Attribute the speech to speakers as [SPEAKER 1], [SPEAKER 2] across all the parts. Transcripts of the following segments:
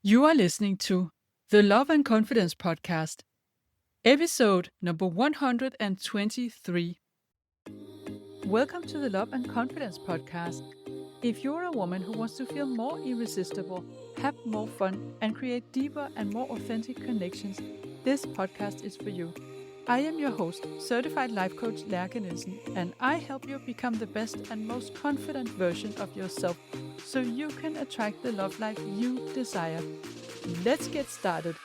[SPEAKER 1] You are listening to the Love and Confidence Podcast, episode number 123. Welcome to the Love and Confidence Podcast. If you're a woman who wants to feel more irresistible, have more fun, and create deeper and more authentic connections, this podcast is for you. I am your host, certified life coach Lærke Nielsen, and I help you become the best and most confident version of yourself so you can attract the love life you desire. Let's get started.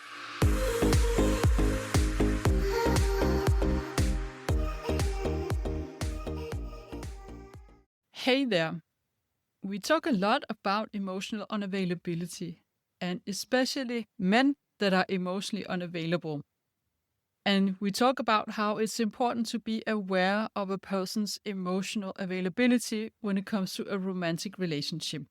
[SPEAKER 1] Hey there. We talk a lot about emotional unavailability, and especially men that are emotionally unavailable. And we talk about how it's important to be aware of a person's emotional availability when it comes to a romantic relationship.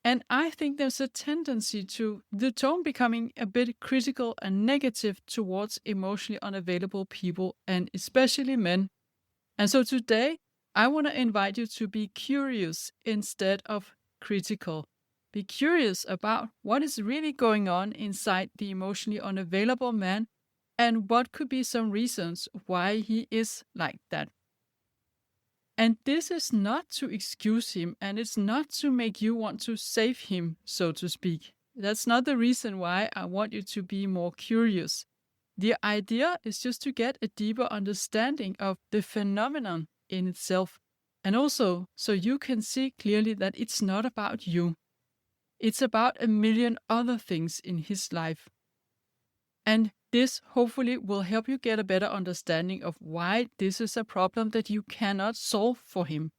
[SPEAKER 1] And I think there's a tendency to the tone becoming a bit critical and negative towards emotionally unavailable people, and especially men. And so today, I want to invite you to be curious instead of critical. Be curious about what is really going on inside the emotionally unavailable man and what could be some reasons why he is like that. And this is not to excuse him, and it's not to make you want to save him, so to speak. That's not the reason why I want you to be more curious. The idea is just to get a deeper understanding of the phenomenon in itself, and also so you can see clearly that it's not about you. It's about a million other things in his life. And this hopefully will help you get a better understanding of why this is a problem that you cannot solve for him,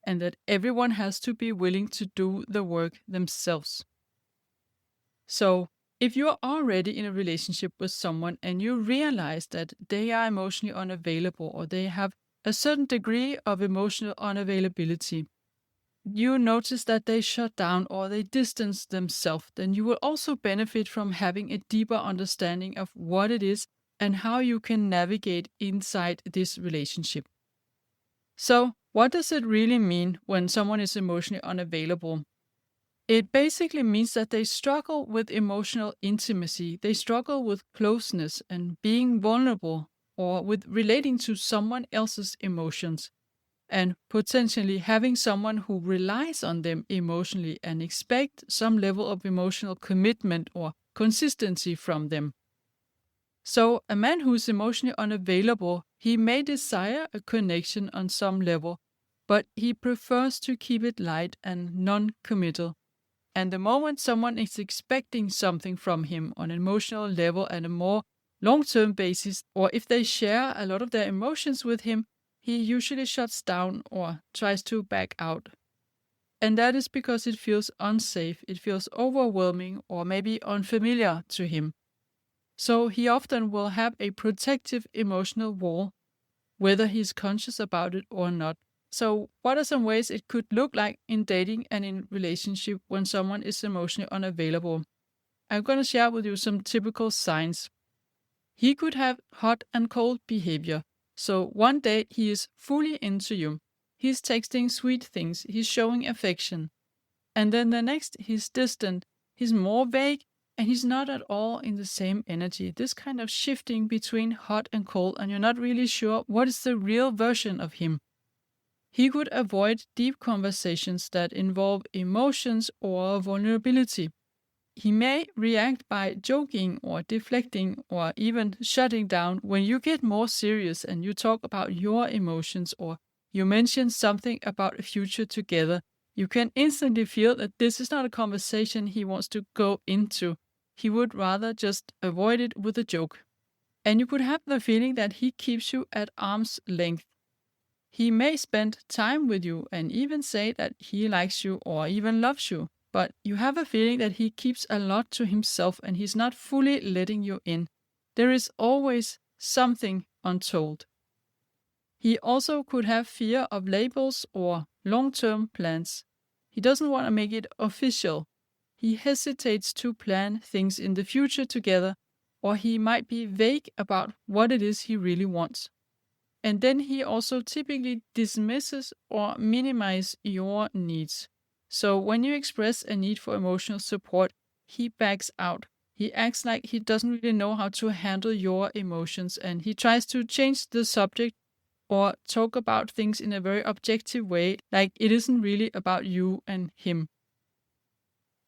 [SPEAKER 1] and that everyone has to be willing to do the work themselves. So, if you are already in a relationship with someone and you realize that they are emotionally unavailable or they have a certain degree of emotional unavailability, you notice that they shut down or they distance themselves, then you will also benefit from having a deeper understanding of what it is and how you can navigate inside this relationship. So, what does it really mean when someone is emotionally unavailable? It basically means that they struggle with emotional intimacy, they struggle with closeness and being vulnerable, or with relating to someone else's emotions, and potentially having someone who relies on them emotionally and expect some level of emotional commitment or consistency from them. So a man who is emotionally unavailable, he may desire a connection on some level, but he prefers to keep it light and non-committal. And the moment someone is expecting something from him on an emotional level and a more long-term basis, or if they share a lot of their emotions with him, he usually shuts down or tries to back out. And that is because it feels unsafe, it feels overwhelming, or maybe unfamiliar to him. So he often will have a protective emotional wall, whether he's conscious about it or not. So what are some ways it could look like in dating and in relationship when someone is emotionally unavailable? I'm going to share with you some typical signs. He could have hot and cold behavior. So one day he is fully into you. He's texting sweet things. He's showing affection. And then the next he's distant. He's more vague and he's not at all in the same energy. This kind of shifting between hot and cold, and you're not really sure what is the real version of him. He could avoid deep conversations that involve emotions or vulnerability. He may react by joking or deflecting or even shutting down when you get more serious and you talk about your emotions or you mention something about a future together. You can instantly feel that this is not a conversation he wants to go into. He would rather just avoid it with a joke. And you could have the feeling that he keeps you at arm's length. He may spend time with you and even say that he likes you or even loves you, but you have a feeling that he keeps a lot to himself and he's not fully letting you in. There is always something untold. He also could have fear of labels or long-term plans. He doesn't want to make it official. He hesitates to plan things in the future together, or he might be vague about what it is he really wants. And then he also typically dismisses or minimizes your needs. So when you express a need for emotional support, he backs out. He acts like he doesn't really know how to handle your emotions, and he tries to change the subject or talk about things in a very objective way, like it isn't really about you and him.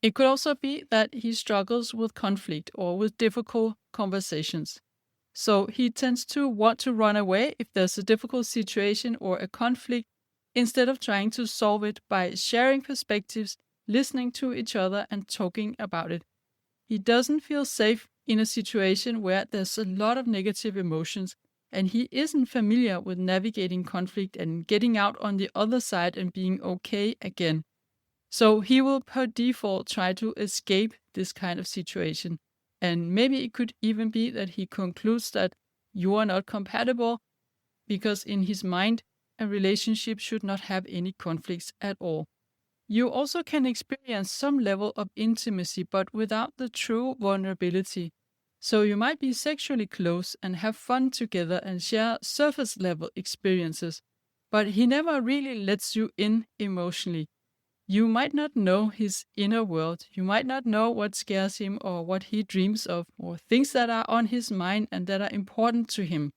[SPEAKER 1] It could also be that he struggles with conflict or with difficult conversations. So he tends to want to run away if there's a difficult situation or a conflict, instead of trying to solve it by sharing perspectives, listening to each other, and talking about it. He doesn't feel safe in a situation where there's a lot of negative emotions, and he isn't familiar with navigating conflict and getting out on the other side and being okay again. So he will per default try to escape this kind of situation. And maybe it could even be that he concludes that you are not compatible, because in his mind, a relationship should not have any conflicts at all. You also can experience some level of intimacy, but without the true vulnerability. So you might be sexually close and have fun together and share surface level experiences, but he never really lets you in emotionally. You might not know his inner world. You might not know what scares him or what he dreams of or things that are on his mind and that are important to him.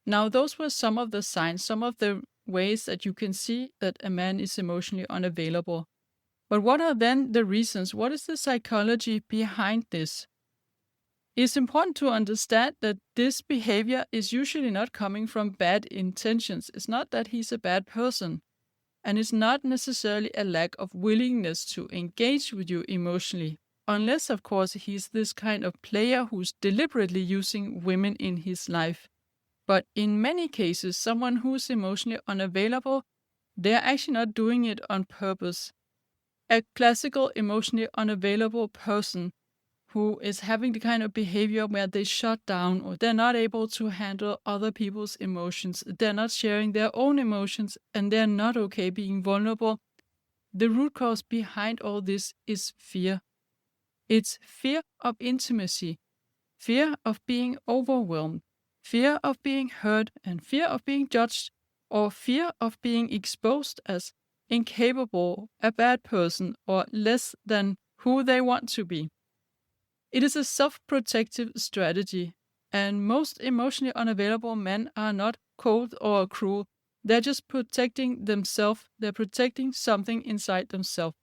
[SPEAKER 1] Now, those were some of the signs, some of the ways that you can see that a man is emotionally unavailable. But what are then the reasons? What is the psychology behind this? It's important to understand that this behavior is usually not coming from bad intentions. It's not that he's a bad person. And it's not necessarily a lack of willingness to engage with you emotionally, unless, of course, he's this kind of player who's deliberately using women in his life. But in many cases, someone who's emotionally unavailable, they're actually not doing it on purpose. A classical emotionally unavailable person who is having the kind of behavior where they shut down or they're not able to handle other people's emotions, they're not sharing their own emotions, and they're not okay being vulnerable. The root cause behind all this is fear. It's fear of intimacy, fear of being overwhelmed, fear of being hurt, and fear of being judged, or fear of being exposed as incapable, a bad person, or less than who they want to be. It is a self-protective strategy, and most emotionally unavailable men are not cold or cruel. They're just protecting themselves. They're protecting something inside themselves.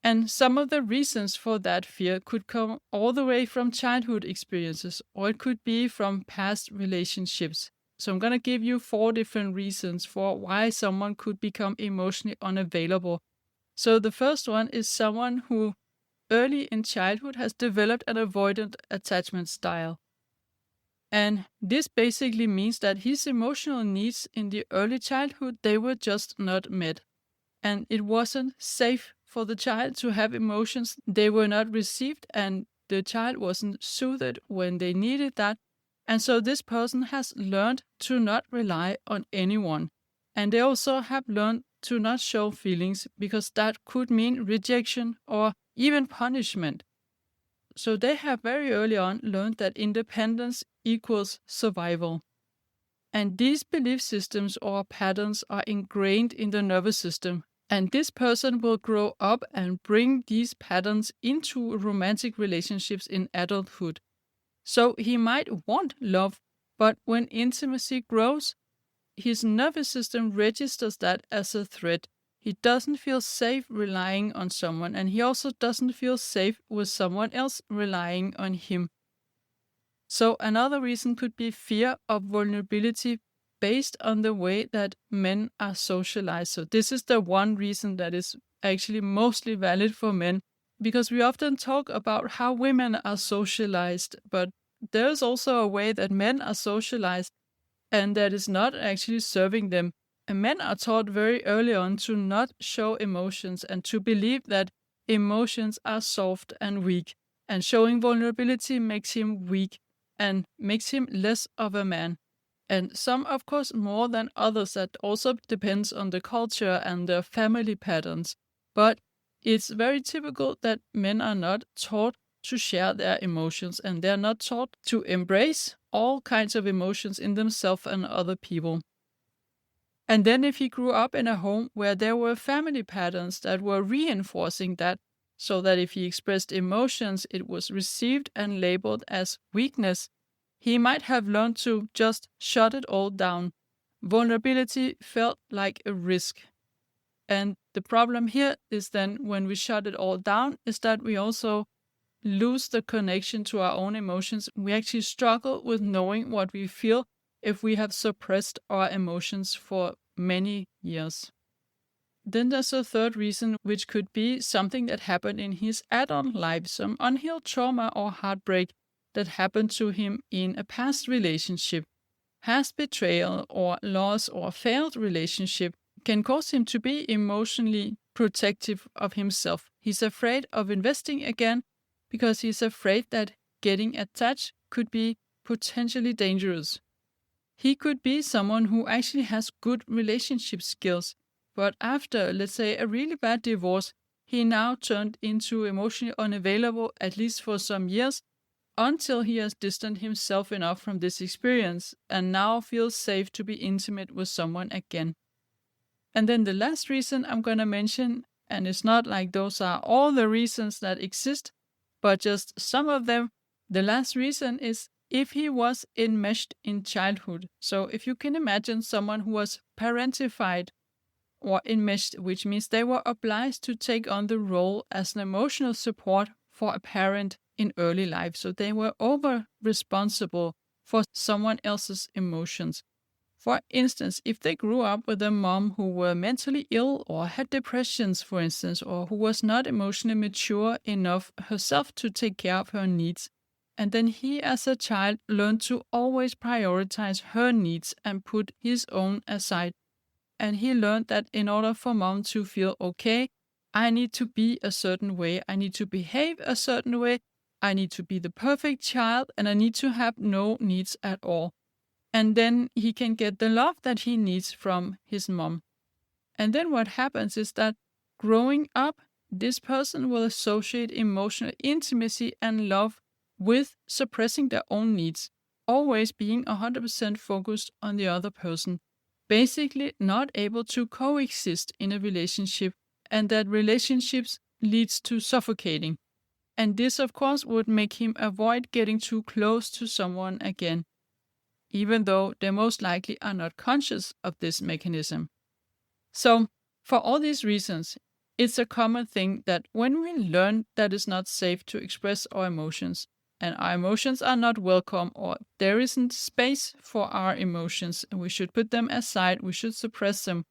[SPEAKER 1] And some of the reasons for that fear could come all the way from childhood experiences, or it could be from past relationships. So I'm going to give you 4 different reasons for why someone could become emotionally unavailable. So the first one is someone who early in childhood has developed an avoidant attachment style. And this basically means that his emotional needs in the early childhood, they were just not met. And it wasn't safe for the child to have emotions. They were not received, and the child wasn't soothed when they needed that. And so this person has learned to not rely on anyone. And they also have learned to not show feelings, because that could mean rejection or even punishment. So they have very early on learned that independence equals survival. And these belief systems or patterns are ingrained in the nervous system. And this person will grow up and bring these patterns into romantic relationships in adulthood. So he might want love, but when intimacy grows, his nervous system registers that as a threat. He doesn't feel safe relying on someone, and he also doesn't feel safe with someone else relying on him. So another reason could be fear of vulnerability based on the way that men are socialized. So this is the one reason that is actually mostly valid for men, because we often talk about how women are socialized, but there's also a way that men are socialized and that is not actually serving them. And men are taught very early on to not show emotions and to believe that emotions are soft and weak, and showing vulnerability makes him weak and makes him less of a man. And some, of course, more than others. That also depends on the culture and the family patterns. But it's very typical that men are not taught to share their emotions, and they're not taught to embrace all kinds of emotions in themselves and other people. And then if he grew up in a home where there were family patterns that were reinforcing that, so that if he expressed emotions, it was received and labeled as weakness, he might have learned to just shut it all down. Vulnerability felt like a risk. And the problem here is then when we shut it all down is that we also lose the connection to our own emotions. We actually struggle with knowing what we feel if we have suppressed our emotions for many years. Then there's a third reason, which could be something that happened in his adult life, some unhealed trauma or heartbreak that happened to him in a past relationship. Past betrayal or loss or failed relationship can cause him to be emotionally protective of himself. He's afraid of investing again because he's afraid that getting attached could be potentially dangerous. He could be someone who actually has good relationship skills, but after, let's say, a really bad divorce, he now turned into emotionally unavailable, at least for some years, until he has distanced himself enough from this experience and now feels safe to be intimate with someone again. And then the last reason I'm going to mention, and it's not like those are all the reasons that exist, but just some of them. The last reason is if he was enmeshed in childhood. So if you can imagine someone who was parentified or enmeshed, which means they were obliged to take on the role as an emotional support for a parent in early life. So they were over responsible for someone else's emotions. For instance, if they grew up with a mom who were mentally ill or had depressions, for instance, or who was not emotionally mature enough herself to take care of her needs, and then he as a child learned to always prioritize her needs and put his own aside. And he learned that in order for mom to feel okay, I need to be a certain way, I need to behave a certain way, I need to be the perfect child, and I need to have no needs at all. And then he can get the love that he needs from his mom. And then what happens is that growing up, this person will associate emotional intimacy and love with suppressing their own needs, always being 100% focused on the other person, basically not able to coexist in a relationship, and that relationships leads to suffocating. And this, of course, would make him avoid getting too close to someone again, even though they most likely are not conscious of this mechanism. So, for all these reasons, it's a common thing that when we learn that it's not safe to express our emotions, and our emotions are not welcome, or there isn't space for our emotions, and we should put them aside, we should suppress them,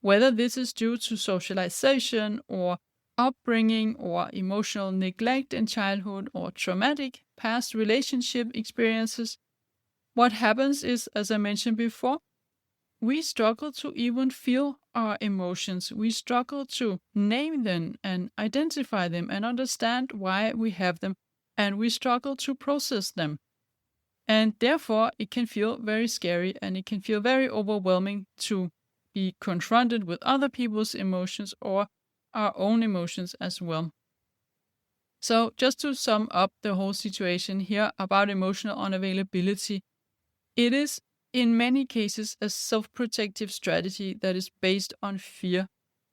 [SPEAKER 1] whether this is due to socialization or upbringing or emotional neglect in childhood or traumatic past relationship experiences, what happens is, as I mentioned before, we struggle to even feel our emotions. We struggle to name them and identify them and understand why we have them, and we struggle to process them. And therefore, it can feel very scary and it can feel very overwhelming to be confronted with other people's emotions or our own emotions as well. So, just to sum up the whole situation here about emotional unavailability, it is in many cases a self-protective strategy that is based on fear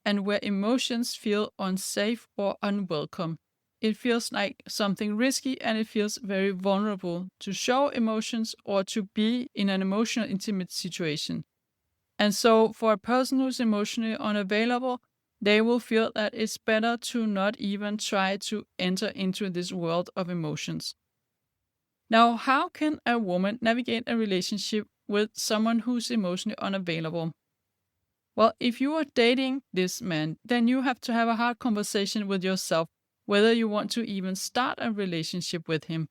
[SPEAKER 1] and where emotions feel unsafe or unwelcome. It feels like something risky and it feels very vulnerable to show emotions or to be in an emotional intimate situation. And so for a person who's emotionally unavailable, they will feel that it's better to not even try to enter into this world of emotions. Now, how can a woman navigate a relationship with someone who's emotionally unavailable? Well, if you are dating this man, then you have to have a hard conversation with yourself whether you want to even start a relationship with him.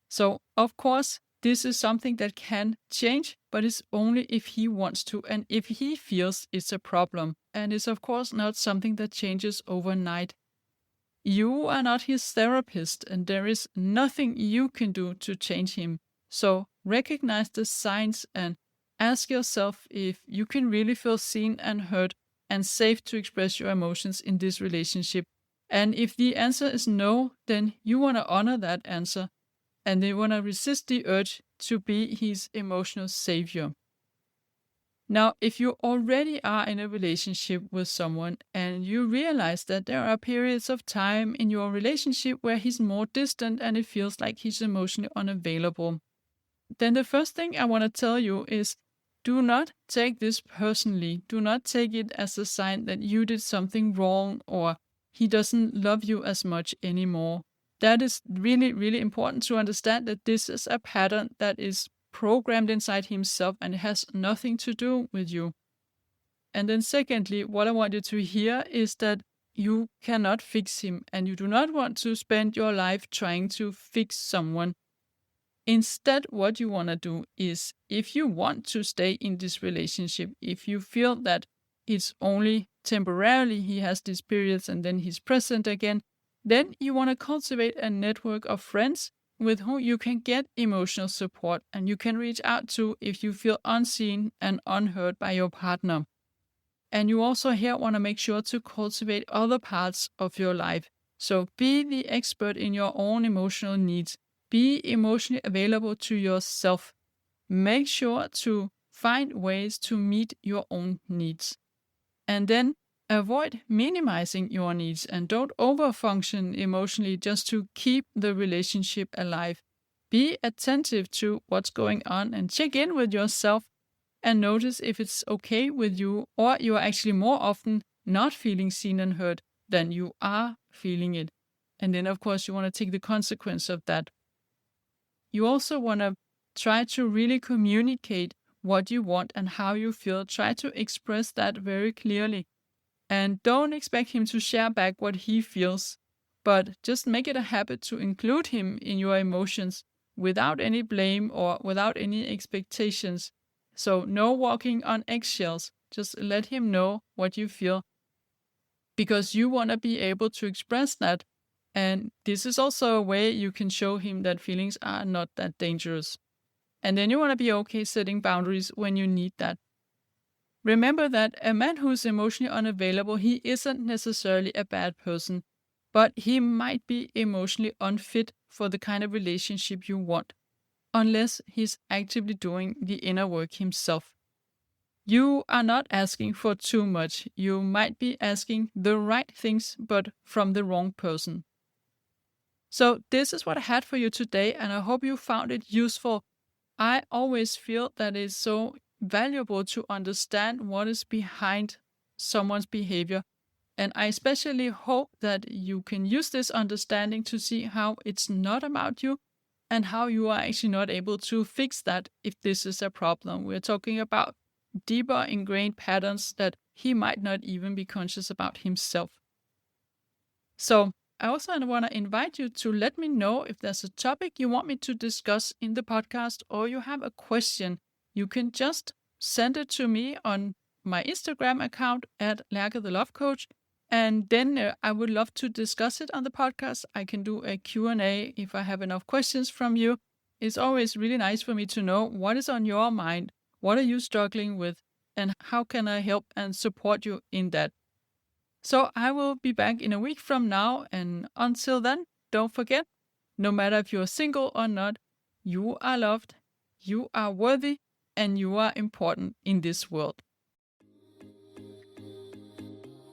[SPEAKER 1] So, of course, this is something that can change, but it's only if he wants to and if he feels it's a problem. And it's, of course, not something that changes overnight. You are not his therapist, and there is nothing you can do to change him. So recognize the signs and ask yourself if you can really feel seen and heard and safe to express your emotions in this relationship. And if the answer is no, then you want to honor that answer and you want to resist the urge to be his emotional savior. Now, if you already are in a relationship with someone and you realize that there are periods of time in your relationship where he's more distant and it feels like he's emotionally unavailable, then the first thing I want to tell you is do not take this personally. Do not take it as a sign that you did something wrong or he doesn't love you as much anymore. That is really, really important to understand that this is a pattern that is programmed inside himself and it has nothing to do with you. And then secondly, what I want you to hear is that you cannot fix him and you do not want to spend your life trying to fix someone. Instead, what you want to do is if you want to stay in this relationship, if you feel that it's only temporarily he has these periods and then he's present again, then you want to cultivate a network of friends with whom you can get emotional support and you can reach out to if you feel unseen and unheard by your partner. And you also here want to make sure to cultivate other parts of your life. So be the expert in your own emotional needs. Be emotionally available to yourself. Make sure to find ways to meet your own needs. And then avoid minimizing your needs and don't overfunction emotionally just to keep the relationship alive. Be attentive to what's going on and check in with yourself and notice if it's okay with you or you are actually more often not feeling seen and heard than you are feeling it. And then, of course, you want to take the consequence of that. You also want to try to really communicate what you want and how you feel. Try to express that very clearly. And don't expect him to share back what he feels, but just make it a habit to include him in your emotions without any blame or without any expectations. So no walking on eggshells. Just let him know what you feel because you want to be able to express that. And this is also a way you can show him that feelings are not that dangerous. And then you want to be okay setting boundaries when you need that. Remember that a man who's emotionally unavailable, he isn't necessarily a bad person, but he might be emotionally unfit for the kind of relationship you want, unless he's actively doing the inner work himself. You are not asking for too much. You might be asking the right things, but from the wrong person. So this is what I had for you today, and I hope you found it useful. I always feel that it's so valuable to understand what is behind someone's behavior. And I especially hope that you can use this understanding to see how it's not about you and how you are actually not able to fix that if this is a problem. We're talking about deeper ingrained patterns that he might not even be conscious about himself. So I also want to invite you to let me know if there's a topic you want me to discuss in the podcast or you have a question. You can just send it to me on my Instagram account at Lærke the Love Coach. And then I would love to discuss it on the podcast. I can do a Q&A if I have enough questions from you. It's always really nice for me to know what is on your mind, what are you struggling with, and how can I help and support you in that. So I will be back in a week from now. And until then, don't forget, no matter if you're single or not, you are loved, you are worthy, and you are important in this world.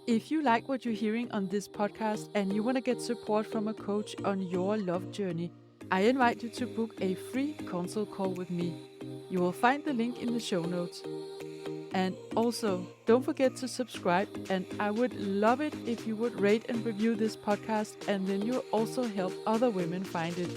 [SPEAKER 1] If you like what you're hearing on this podcast and you want to get support from a coach on your love journey, I invite you to book a free consult call with me. You will find the link in the show notes. And also, don't forget to subscribe, and I would love it if you would rate and review this podcast, and then you'll also help other women find it.